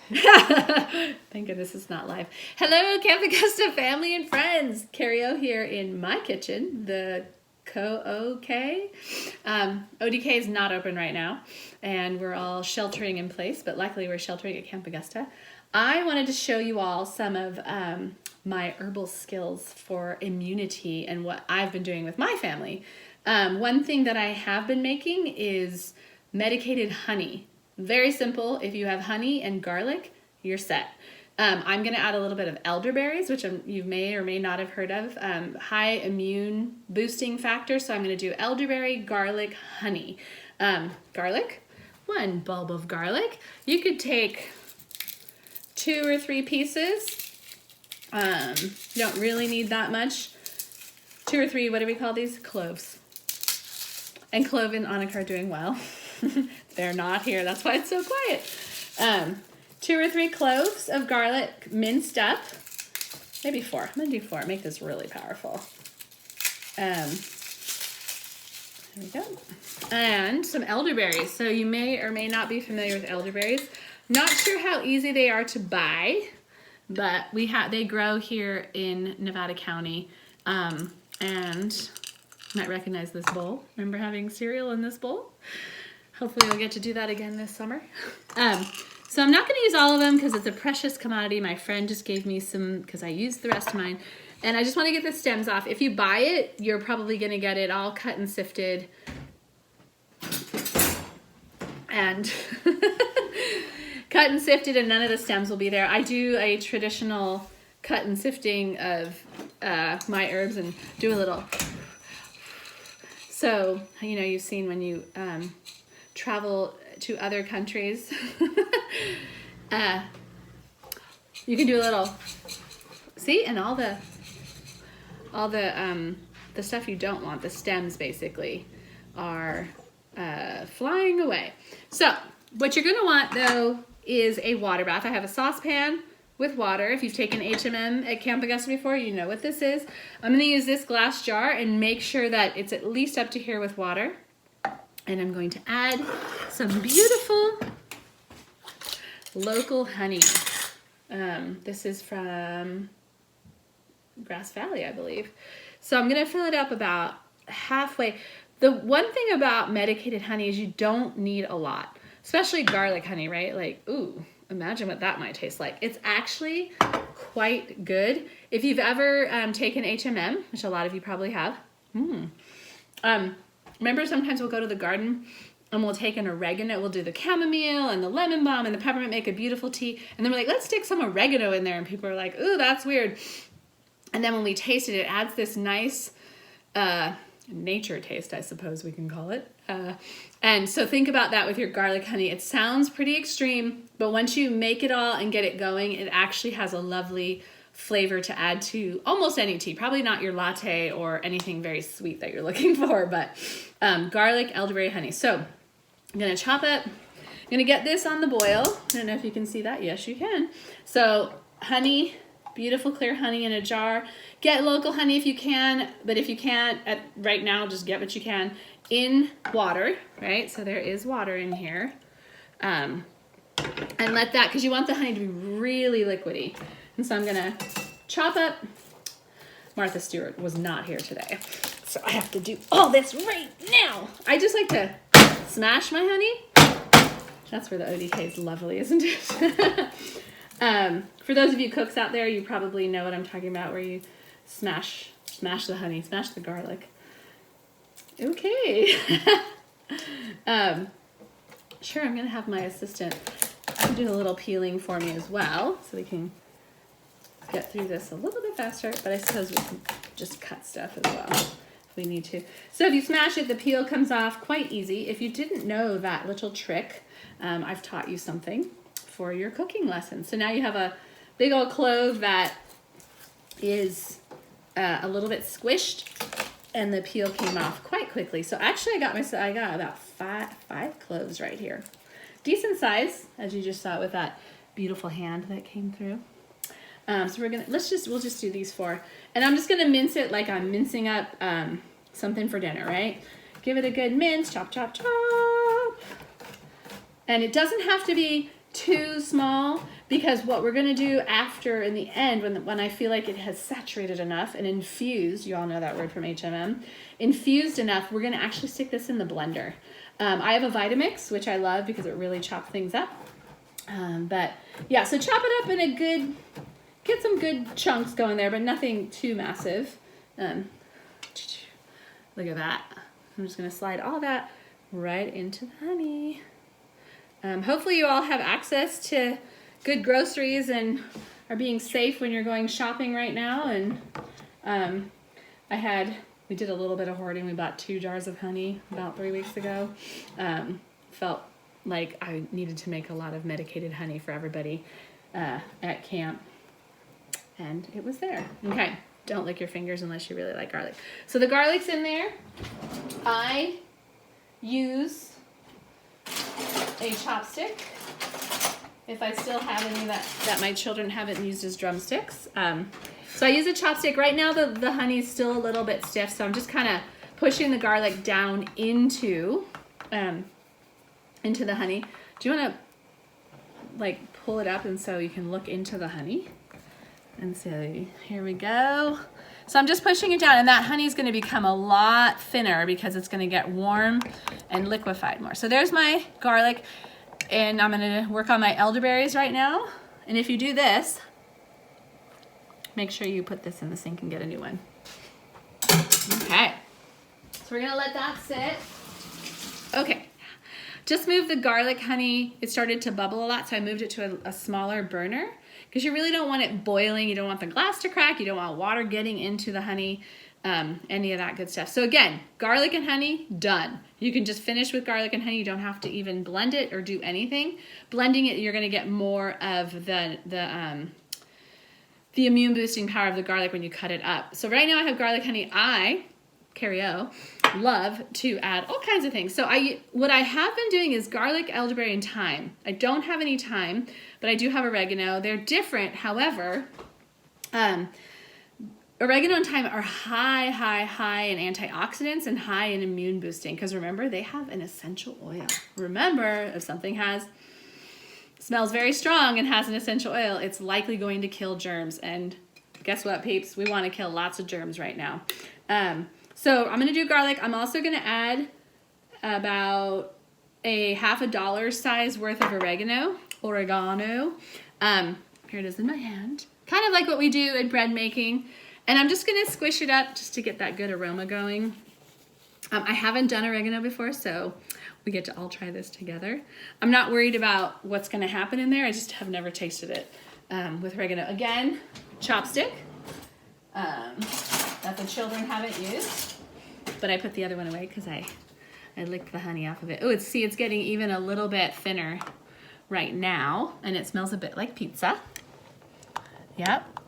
Thank goodness it's not live. Hello, Camp Augusta family and friends. Kerry here in my kitchen, the OK. ODK is not open right now, and we're all sheltering in place, but luckily we're sheltering at Camp Augusta. I wanted to show you all some of my herbal skills for immunity and what I've been doing with my family. One thing that I have been making is medicated honey. Very simple. If you have honey and garlic, you're set. I'm going to add a little bit of elderberries, which you may or may not have heard of. High immune boosting factor. So I'm going to do elderberry, garlic, honey. Garlic, 1 bulb of garlic. You could take 2 or 3 pieces. You don't really need that much. 2 or 3, what do we call these? Cloves. And Clove and Annika are doing well. They're not here. That's why it's so quiet. 2 or 3 cloves of garlic minced up. Maybe 4. I'm going to do 4. Make this really powerful. There we go. And some elderberries. So you may or may not be familiar with elderberries. Not sure how easy they are to buy, but they grow here in Nevada County. And you might recognize this bowl. Remember having cereal in this bowl? Hopefully we'll get to do that again this summer. So I'm not going to use all of them because it's a precious commodity. My friend just gave me some because I used the rest of mine. And I just want to get the stems off. If you buy it, you're probably going to get it all cut and sifted. And cut and sifted, and none of the stems will be there. I do a traditional cut and sifting of my herbs and do a little. So, you know, you've seen when you travel to other countries, you can do a little, see, and all the stuff you don't want, the stems basically, are flying away. So what you're gonna want though is a water bath. I have a saucepan with water. If you've taken HMM at Camp Augusta before, you know what this is. I'm gonna use this glass jar and make sure that it's at least up to here with water. And I'm going to add some beautiful local honey. This is from Grass Valley, I believe. So I'm gonna fill it up about halfway. The one thing about medicated honey is you don't need a lot, especially garlic honey, right? Like, ooh, imagine what that might taste like. It's actually quite good. If you've ever taken HMM, which a lot of you probably have, remember sometimes we'll go to the garden and we'll take an oregano, we'll do the chamomile and the lemon balm and the peppermint, make a beautiful tea, and then we're like, let's stick some oregano in there, and people are like, ooh, that's weird. And then when we taste it, it adds this nice nature taste, I suppose we can call it. And so think about that with your garlic honey. It sounds pretty extreme, but once you make it all and get it going, it actually has a lovely flavor to add to almost any tea. Probably not your latte or anything very sweet that you're looking for, but garlic, elderberry, honey. So I'm gonna chop up. I'm gonna get this on the boil. I don't know if you can see that. Yes, you can. So honey, beautiful clear honey in a jar. Get local honey if you can, but if you can't right now, just get what you can in water, right? So there is water in here. And let that, because you want the honey to be really liquidy. And so I'm gonna chop up. Martha Stewart was not here today, so I have to do all this right now. I just like to smash my honey. That's where the ODK is lovely, isn't it? For those of you cooks out there, you probably know what I'm talking about, where you smash the honey, smash the garlic. Okay. Sure, I'm gonna have my assistant do a little peeling for me as well, so we can get through this a little bit faster, but I suppose we can just cut stuff as well if we need to. So if you smash it, the peel comes off quite easy. If you didn't know that little trick, I've taught you something for your cooking lesson. So now you have a big old clove that is a little bit squished, and the peel came off quite quickly. So actually I got about five cloves right here. Decent size, as you just saw with that beautiful hand that came through. So we'll just do these 4. And I'm just gonna mince it like I'm mincing up something for dinner, right? Give it a good mince, chop, chop, chop. And it doesn't have to be too small, because what we're gonna do after, in the end, when I feel like it has saturated enough and infused, you all know that word from HMM, infused enough, we're gonna actually stick this in the blender. I have a Vitamix, which I love because it really chops things up. But yeah, so chop it up in a good, get some good chunks going there, but nothing too massive. Look at that. I'm just gonna slide all that right into the honey. Hopefully you all have access to good groceries and are being safe when you're going shopping right now. And we did a little bit of hoarding. We bought 2 jars of honey about 3 weeks ago. Felt like I needed to make a lot of medicated honey for everybody at camp. And it was there. Okay, don't lick your fingers unless you really like garlic. So the garlic's in there. I use a chopstick if I still have any that my children haven't used as drumsticks. So I use a chopstick. Right now the honey's still a little bit stiff, so I'm just kind of pushing the garlic down into the honey. Do you want to like pull it up and so you can look into the honey? And so here we go. So I'm just pushing it down, and that honey is going to become a lot thinner because it's going to get warm and liquefied more. So there's my garlic, and I'm going to work on my elderberries right now. And if you do this, make sure you put this in the sink and get a new one. Okay, so we're going to let that sit. Okay, just move the garlic honey. It started to bubble a lot, so I moved it to a smaller burner, because you really don't want it boiling. You don't want the glass to crack. You don't want water getting into the honey, any of that good stuff. So again, garlic and honey, done. You can just finish with garlic and honey. You don't have to even blend it or do anything. Blending it, you're gonna get more of the immune boosting power of the garlic when you cut it up. So right now I have garlic honey. Kerry love to add all kinds of things. So what I have been doing is garlic, elderberry, and thyme. I don't have any thyme, but I do have oregano. They're different, however, oregano and thyme are high in antioxidants and high in immune boosting, because remember, they have an essential oil. Remember, if something smells very strong and has an essential oil, it's likely going to kill germs. And guess what, peeps? We want to kill lots of germs right now. So I'm going to do garlic. I'm also going to add about a half $1 size worth of oregano. Here it is in my hand. Kind of like what we do in bread making. And I'm just going to squish it up just to get that good aroma going. I haven't done oregano before, so we get to all try this together. I'm not worried about what's going to happen in there. I just have never tasted it with oregano. Again, chopstick. That the children haven't used, but I put the other one away because I licked the honey off of it. Oh, it's getting even a little bit thinner right now, and it smells a bit like pizza. Yep,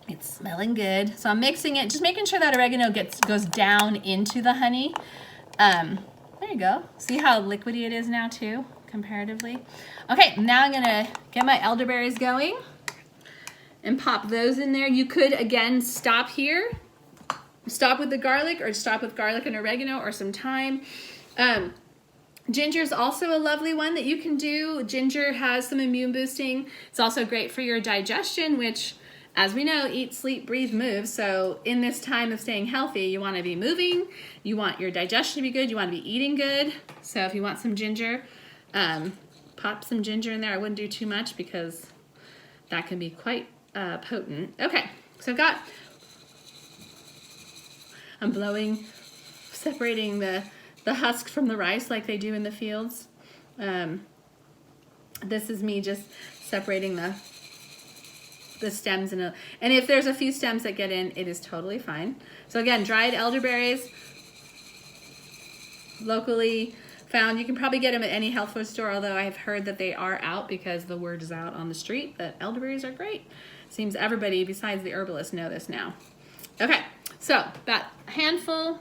it's smelling good. So I'm mixing it, just making sure that oregano goes down into the honey. There you go. See how liquidy it is now too, comparatively. Okay, now I'm gonna get my elderberries going and pop those in there. You could, again, stop here. Stop with the garlic, or stop with garlic and oregano or some thyme. Ginger is also a lovely one that you can do. Ginger has some immune boosting. It's also great for your digestion, which, as we know, eat, sleep, breathe, move. So in this time of staying healthy, you want to be moving. You want your digestion to be good. You want to be eating good. So if you want some ginger, pop some ginger in there. I wouldn't do too much because that can be quite potent. Okay, so I'm blowing, separating the husk from the rice like they do in the fields. This is me just separating the stems, and if there's a few stems that get in, it is totally fine. So again, dried elderberries, locally found. You can probably get them at any health food store, although I have heard that they are out because the word is out on the street that elderberries are great. Seems everybody besides the herbalists know this now. Okay, so that handful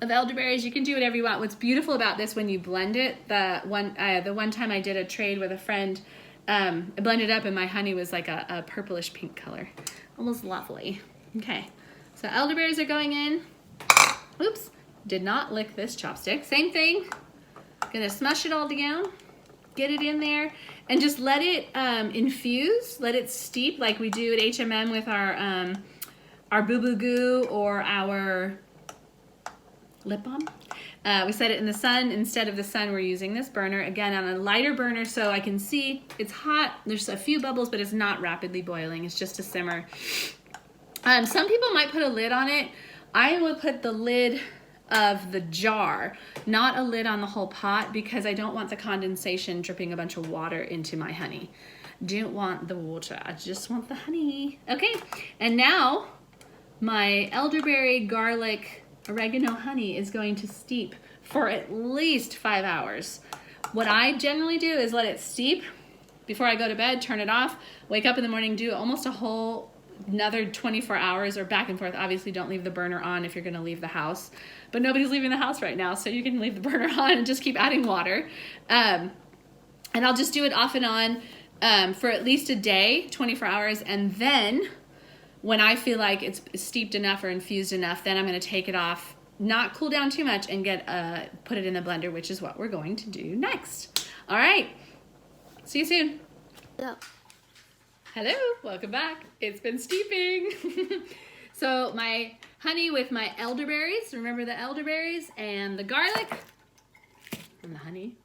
of elderberries, you can do whatever you want. What's beautiful about this when you blend it, the one time I did a trade with a friend, I blended up and my honey was like a purplish pink color. Almost lovely. Okay, so elderberries are going in. Oops, did not lick this chopstick. Same thing. Gonna smush it all down. get it in there, and just let it infuse, let it steep like we do at HMM with our Boo Boo Goo or our lip balm. We set it in the sun. Instead of the sun, we're using this burner, again on a lighter burner so I can see it's hot. There's a few bubbles, but it's not rapidly boiling. It's just a simmer. Some people might put a lid on it. I would put the lid of the jar, not a lid on the whole pot, because I don't want the condensation dripping a bunch of water into my honey. Don't want the water, I just want the honey. Okay, and now my elderberry, garlic, oregano honey is going to steep for at least 5 hours. What I generally do is let it steep before I go to bed, turn it off, wake up in the morning, do almost a whole another 24 hours or back and forth. Obviously don't leave the burner on if you're going to leave the house, but nobody's leaving the house right now, so you can leave the burner on and just keep adding water. And I'll just do it off and on for at least a day, 24 hours, and then when I feel like it's steeped enough or infused enough, then I'm going to take it off, not cool down too much, and put it in the blender, which is what we're going to do next. All right, see you soon. Yeah. Hello, welcome back. It's been steeping. So my honey with my elderberries, remember the elderberries, and the garlic, and the honey,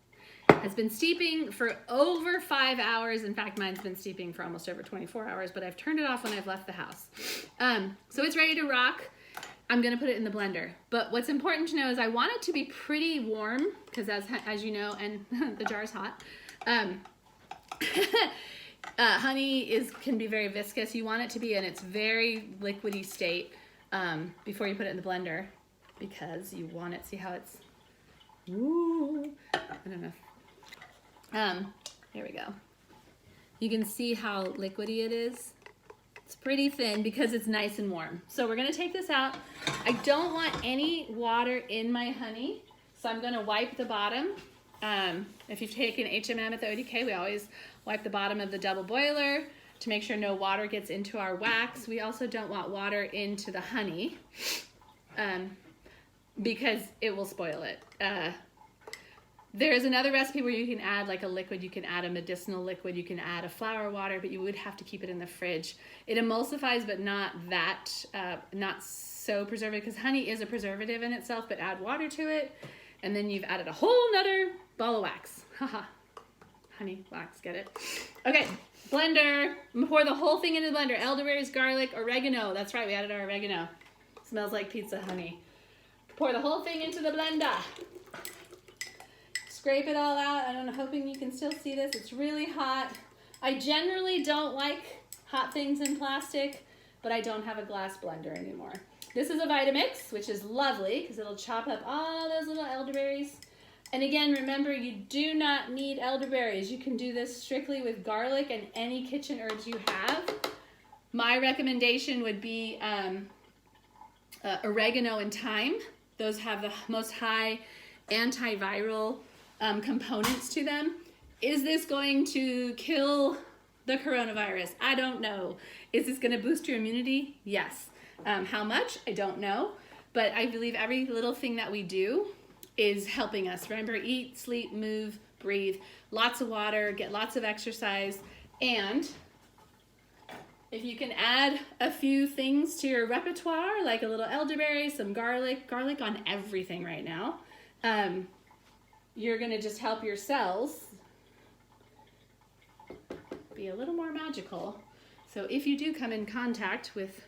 has been steeping for over 5 hours. In fact, mine's been steeping for almost over 24 hours, but I've turned it off when I've left the house. So it's ready to rock. I'm gonna put it in the blender. But what's important to know is I want it to be pretty warm, because as you know, and the jar's hot, honey can be very viscous. You want it to be in its very liquidy state before you put it in the blender, because you want it, see how it's, ooh, I don't know. Here we go. You can see how liquidy it is. It's pretty thin because it's nice and warm. So we're gonna take this out. I don't want any water in my honey, so I'm gonna wipe the bottom. If you've taken HMM at the ODK, we always wipe the bottom of the double boiler to make sure no water gets into our wax. We also don't want water into the honey because it will spoil it. There's another recipe where you can add like a liquid, you can add a medicinal liquid, you can add a flower water, but you would have to keep it in the fridge. It emulsifies, but not so preservative, because honey is a preservative in itself, but add water to it, and then you've added a whole nother ball of wax. Haha, honey wax, get it? Okay, blender. I'm gonna pour the whole thing into the blender. Elderberries, garlic, oregano. That's right, we added our oregano. Smells like pizza honey. Pour the whole thing into the blender. Scrape it all out. I'm hoping you can still see this. It's really hot. I generally don't like hot things in plastic, but I don't have a glass blender anymore. This is a Vitamix, which is lovely because it'll chop up all those little elderberries. And again, remember, you do not need elderberries. You can do this strictly with garlic and any kitchen herbs you have. My recommendation would be oregano and thyme. Those have the most high antiviral components to them. Is this going to kill the coronavirus? I don't know. Is this going to boost your immunity? Yes. How much? I don't know. But I believe every little thing that we do is helping us. Remember, eat, sleep, move, breathe, lots of water, get lots of exercise, and if you can add a few things to your repertoire, like a little elderberry, some garlic on everything right now, you're gonna just help your cells be a little more magical. So if you do come in contact with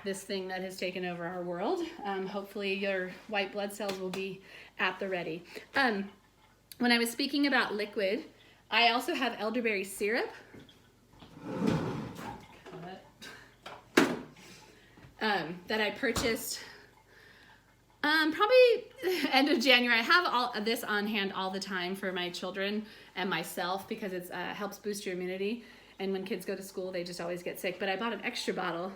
this thing that has taken over our world, hopefully your white blood cells will be at the ready. When I was speaking about liquid, I also have elderberry syrup. That I purchased probably end of January. I have all of this on hand all the time for my children and myself because it helps boost your immunity. And when kids go to school, they just always get sick. But I bought an extra bottle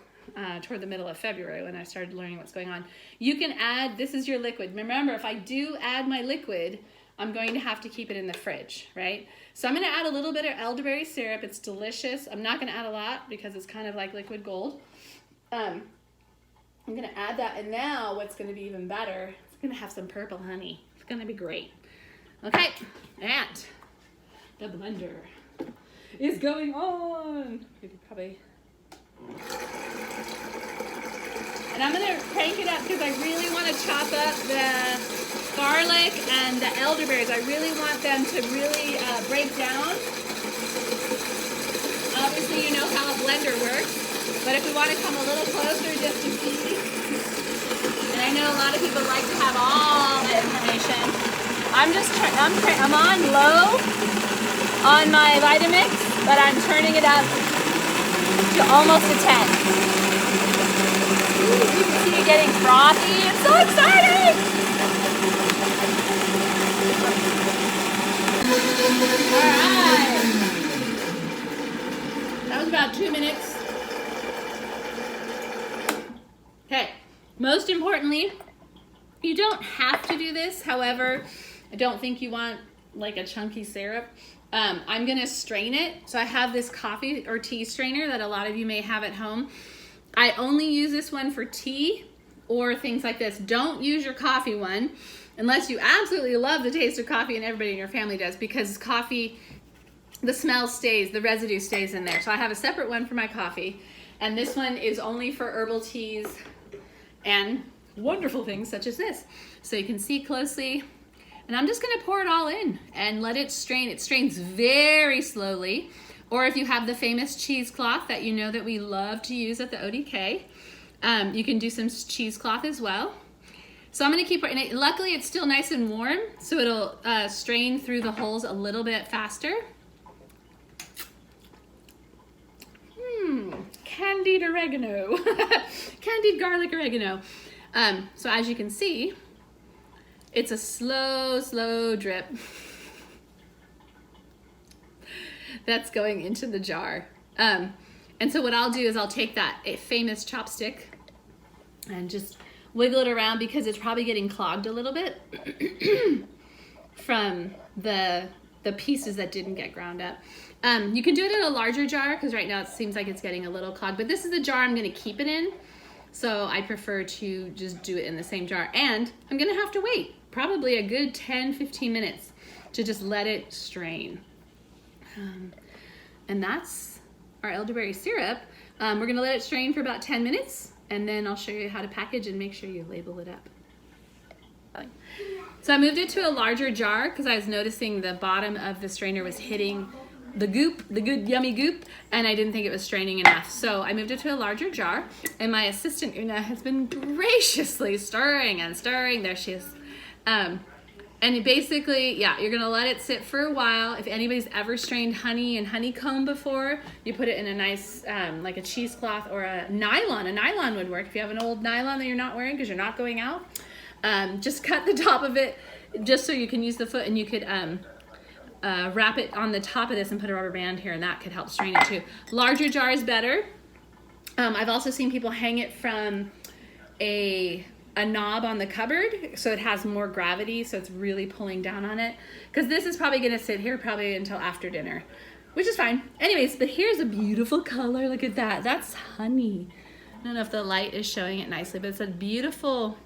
toward the middle of February when I started learning what's going on. You can add, this is your liquid. Remember, if I do add my liquid, I'm going to have to keep it in the fridge, right? So I'm gonna add a little bit of elderberry syrup. It's delicious. I'm not gonna add a lot because it's kind of like liquid gold. I'm gonna add that, and now what's gonna be even better, it's gonna have some purple honey. It's gonna be great. Okay, and The blender is going on. You could probably. And I'm gonna crank it up because I really want to chop up the garlic and the elderberries. I really want them to really break down. Obviously, you know how a blender works, but if we want to come a little closer just to see, and I know a lot of people like to have all the information. I'm on low on my Vitamix, but I'm turning it up to almost a 10. Ooh, you can see it getting frothy. It's so exciting! Alright. That was about 2 minutes. Okay, most importantly, you don't have to do this. However, I don't think you want like a chunky syrup. I'm gonna strain it. So I have this coffee or tea strainer that a lot of you may have at home. I only use this one for tea or things like this. Don't use your coffee one unless you absolutely love the taste of coffee, and everybody in your family does, because coffee, the smell stays, the residue stays in there. So I have a separate one for my coffee, and this one is only for herbal teas and wonderful things such as this. So you can see closely, and I'm just gonna pour it all in and let it strain. It strains very slowly. Or if you have the famous cheesecloth that you know that we love to use at the ODK, you can do some cheesecloth as well. So I'm gonna keep, and luckily it's still nice and warm, so it'll strain through the holes a little bit faster. Candied oregano, candied garlic oregano. So as you can see, it's a slow drip. That's going into the jar. And so what I'll do is I'll take that famous chopstick and just wiggle it around, because it's probably getting clogged a little bit from the pieces that didn't get ground up. You can do it in a larger jar, because right now it seems like it's getting a little clogged, but this is the jar I'm gonna keep it in. So I prefer to just do it in the same jar. And I'm gonna have to wait probably a good 10-15 minutes to just let it strain. And that's our elderberry syrup. We're gonna let it strain for about 10 minutes, and then I'll show you how to package and make sure you label it up. So I moved it to a larger jar because I was noticing the bottom of the strainer was hitting the goop, the good yummy goop, and I didn't think it was straining enough. So I moved it to a larger jar, and my assistant Una has been graciously stirring and stirring. There she is. And basically, yeah, you're gonna let it sit for a while. If anybody's ever strained honey and honeycomb before, you put it in a nice, like a cheesecloth or a nylon. A nylon would work if you have an old nylon that you're not wearing because you're not going out. Just cut the top of it just so you can use the foot, and you could wrap it on the top of this and put a rubber band here, and that could help strain it too. Larger jar is better. I've also seen people hang it from a knob on the cupboard, so it has more gravity, so it's really pulling down on it, because this is probably gonna sit here probably until after dinner, which is fine. Anyways, but here's a beautiful color. Look at that. That's honey. I don't know if the light is showing it nicely, but it's a beautiful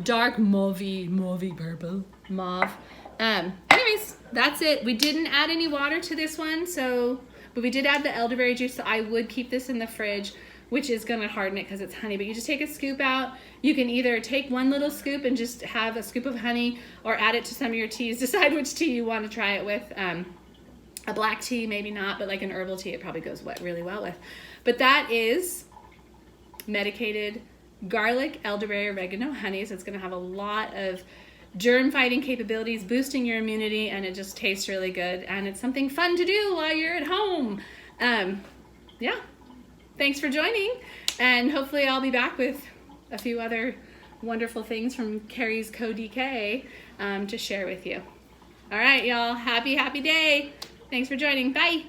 dark mauvey purple mauve. Anyways, that's it. We didn't add any water to this one, but we did add the elderberry juice, so I would keep this in the fridge, which is gonna harden it because it's honey. But you just take a scoop out. You can either take one little scoop and just have a scoop of honey, or add it to some of your teas. Decide which tea you want to try it with. A black tea, maybe not, but like an herbal tea, it probably goes really well with. But that is medicated garlic, elderberry, oregano, honey. So it's gonna have a lot of germ fighting capabilities, boosting your immunity, and it just tastes really good. And it's something fun to do while you're at home. Yeah. Thanks for joining, and hopefully I'll be back with a few other wonderful things from Kerry's Co-DK to share with you. All right, y'all. Happy day. Thanks for joining. Bye.